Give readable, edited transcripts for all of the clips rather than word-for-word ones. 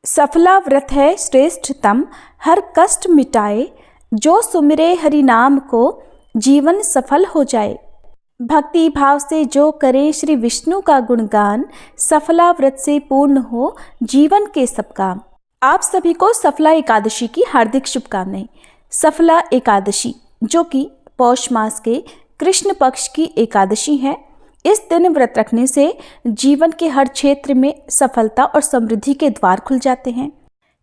सफला व्रत है श्रेष्ठतम, हर कष्ट मिटाए, जो सुमिरे हरि नाम को जीवन सफल हो जाए। भक्ति भाव से जो करे श्री विष्णु का गुणगान, सफला व्रत से पूर्ण हो जीवन के सब काम। आप सभी को सफला एकादशी की हार्दिक शुभकामनाएं। सफला एकादशी जो कि पौष मास के कृष्ण पक्ष की एकादशी है, इस दिन व्रत रखने से जीवन के हर क्षेत्र में सफलता और समृद्धि के द्वार खुल जाते हैं।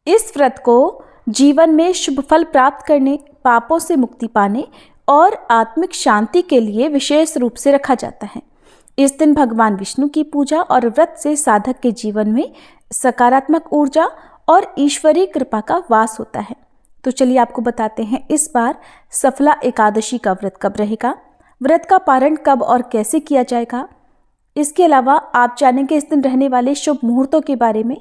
इस व्रत को जीवन में शुभ फल प्राप्त करने, पापों से मुक्ति पाने और आत्मिक शांति के लिए विशेष रूप से रखा जाता है। इस दिन भगवान विष्णु की पूजा और व्रत से साधक के जीवन में सकारात्मक ऊर्जा और ईश्वरीय कृपा का वास होता है। तो चलिए आपको बताते हैं इस बार सफला एकादशी का व्रत कब रहेगा, व्रत का पारण कब और कैसे किया जाएगा। इसके अलावा आप जानेंगे इस दिन रहने वाले शुभ मुहूर्तों के बारे में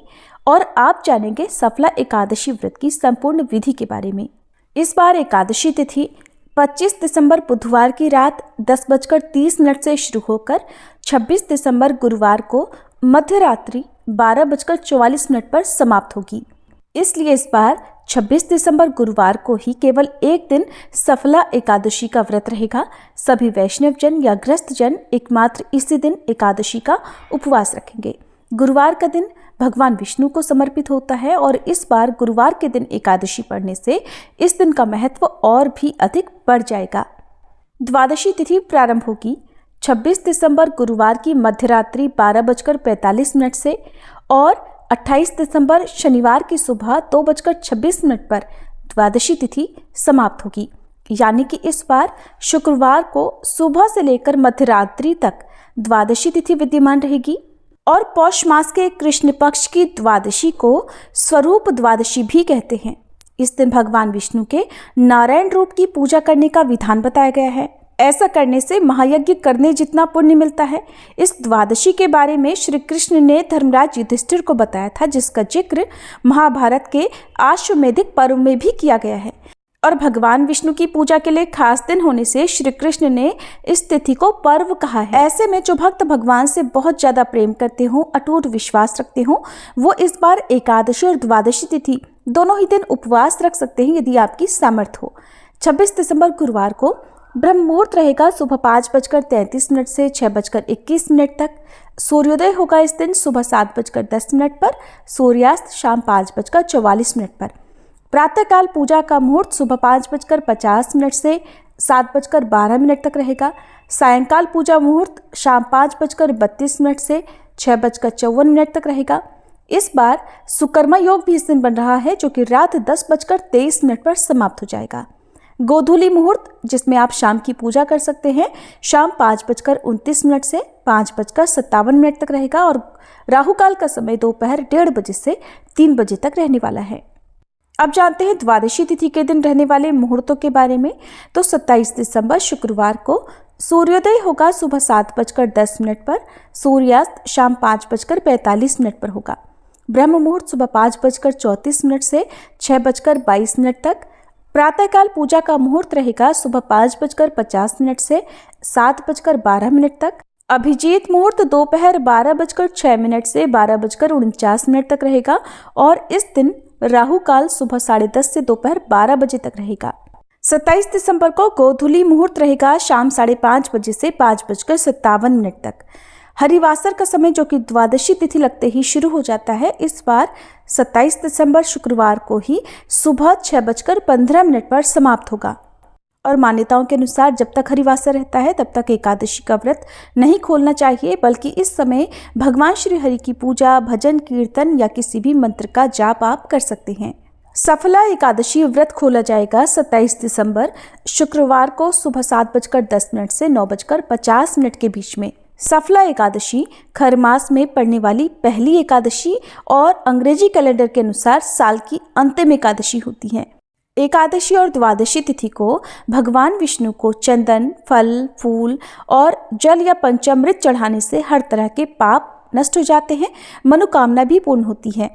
और आप जानेंगे सफला एकादशी व्रत की संपूर्ण विधि के बारे में। इस बार एकादशी तिथि 25 दिसंबर बुधवार की रात 10:30 से शुरू होकर 26 दिसंबर गुरुवार को मध्य रात्रि 12:44 पर समाप्त होगी। इसलिए इस बार 26 दिसंबर गुरुवार को ही केवल एक दिन सफला एकादशी का व्रत रहेगा। सभी वैष्णव जन या ग्रस्त जन एकमात्र इसी दिन एकादशी का उपवास रखेंगे। गुरुवार का दिन भगवान विष्णु को समर्पित होता है और इस बार गुरुवार के दिन एकादशी पढ़ने से इस दिन का महत्व और भी अधिक बढ़ जाएगा। द्वादशी तिथि प्रारंभ होगी 26 दिसंबर गुरुवार की मध्यरात्रि 12:45 से और 28 दिसंबर शनिवार की सुबह 2:26 पर द्वादशी तिथि समाप्त होगी। यानी कि इस बार शुक्रवार को सुबह से लेकर मध्यरात्रि तक द्वादशी तिथि विद्यमान रहेगी और पौष मास के कृष्ण पक्ष की द्वादशी को स्वरूप द्वादशी भी कहते हैं। इस दिन भगवान विष्णु के नारायण रूप की पूजा करने का विधान बताया गया है। ऐसा करने से महायज्ञ करने जितना पुण्य मिलता है। इस द्वादशी के बारे में श्री कृष्ण ने धर्मराज युधिष्ठिर को बताया था, जिसका जिक्र महाभारत के आश्वमेधिक पर्व में भी किया गया है। और भगवान विष्णु की पूजा के लिए खास दिन होने से श्री कृष्ण ने इस तिथि को पर्व कहा है। ऐसे में जो भक्त भगवान से बहुत ज्यादा प्रेम करते हों, अटूट विश्वास रखते हों, वो इस बार एकादशी और द्वादशी तिथि दोनों ही दिन उपवास रख सकते हैं यदि आपकी सामर्थ्य हो। 26 दिसंबर गुरुवार को ब्रह्म मुहूर्त रहेगा सुबह 5:33 से 6:21 तक। सूर्योदय होगा इस दिन सुबह 7:10 पर, सूर्यास्त शाम 5:44 पर। प्रातःकाल पूजा का मुहूर्त सुबह 5:50 से 7:12 तक रहेगा। सायंकाल पूजा मुहूर्त शाम 5:32 से 6:54 तक रहेगा। इस बार सुकर्मा योग भी इस दिन बन रहा है, जो कि रात 10:23 पर समाप्त हो जाएगा। गोधूली मुहूर्त, जिसमें आप शाम की पूजा कर सकते हैं, शाम 5:29 से 5:57 तक रहेगा और राहु काल का समय दोपहर 1:30 बजे से 3 बजे तक रहने वाला है। अब जानते हैं द्वादशी तिथि के दिन रहने वाले मुहूर्तों के बारे में। तो 27 दिसंबर शुक्रवार को सूर्योदय होगा सुबह 7:10 पर, सूर्यास्त शाम 5:45 पर होगा। ब्रह्म मुहूर्त सुबह 5:34 से 6:22 तक। प्रातःकाल पूजा का मुहूर्त रहेगा सुबह 5:50 से 7:12 तक। अभिजीत मुहूर्त दोपहर 12:06 से 12:49 तक रहेगा और इस दिन राहु काल सुबह 10:30 से दोपहर 12 बजे तक रहेगा। 27 दिसंबर को गोधूली मुहूर्त रहेगा शाम 5:30 बजे से 5:57 तक। हरिवासर का समय, जो कि द्वादशी तिथि लगते ही शुरू हो जाता है, इस बार 27 दिसंबर शुक्रवार को ही सुबह 6:15 पर समाप्त होगा। और मान्यताओं के अनुसार जब तक हरिवासर रहता है तब तक एकादशी का व्रत नहीं खोलना चाहिए, बल्कि इस समय भगवान श्री हरि की पूजा, भजन, कीर्तन या किसी भी मंत्र का जाप आप कर सकते हैं। सफला एकादशी व्रत खोला जाएगा 27 दिसंबर शुक्रवार को सुबह 7:10 से 9:50 के बीच में। सफला एकादशी खर मास में पड़ने वाली पहली एकादशी और अंग्रेजी कैलेंडर के अनुसार साल की अंतिम एकादशी होती है। एकादशी और द्वादशी तिथि को भगवान विष्णु को चंदन, फल, फूल और जल या पंचामृत चढ़ाने से हर तरह के पाप नष्ट हो जाते हैं, मनोकामना भी पूर्ण होती है।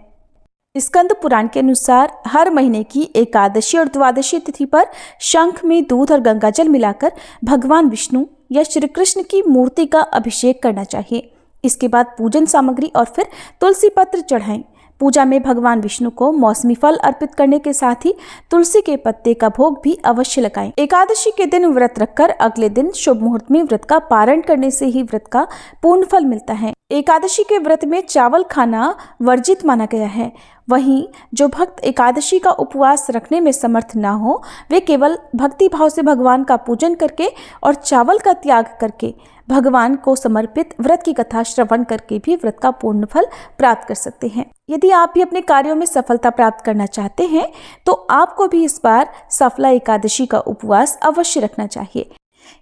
स्कंद पुराण के अनुसार हर महीने की एकादशी और द्वादशी तिथि पर शंख में दूध और गंगाजल मिलाकर भगवान विष्णु या श्री कृष्ण की मूर्ति का अभिषेक करना चाहिए। इसके बाद पूजन सामग्री और फिर तुलसी पत्र चढ़ाएं। पूजा में भगवान विष्णु को मौसमी फल अर्पित करने के साथ ही तुलसी के पत्ते का भोग भी अवश्य लगाएं। एकादशी के दिन व्रत रखकर अगले दिन शुभ मुहूर्त में व्रत का पारण करने से ही व्रत का पूर्ण फल मिलता है। एकादशी के व्रत में चावल खाना वर्जित माना गया है। वहीं जो भक्त एकादशी का उपवास रखने में समर्थ ना हो, वे केवल भक्ति भाव से भगवान का पूजन करके और चावल का त्याग करके भगवान को समर्पित व्रत की कथा श्रवण करके भी व्रत का पूर्ण फल प्राप्त कर सकते हैं। यदि आप भी अपने कार्यों में सफलता प्राप्त करना चाहते हैं तो आपको भी इस बार सफला एकादशी का उपवास अवश्य रखना चाहिए।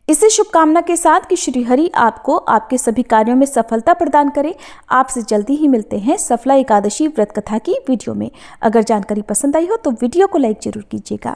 इसी शुभकामना के साथ कि श्री हरि आपको आपके सभी कार्यों में सफलता प्रदान करें। आपसे जल्दी ही मिलते हैं सफला एकादशी व्रत कथा की वीडियो में। अगर जानकारी पसंद आई हो तो वीडियो को लाइक जरूर कीजिएगा।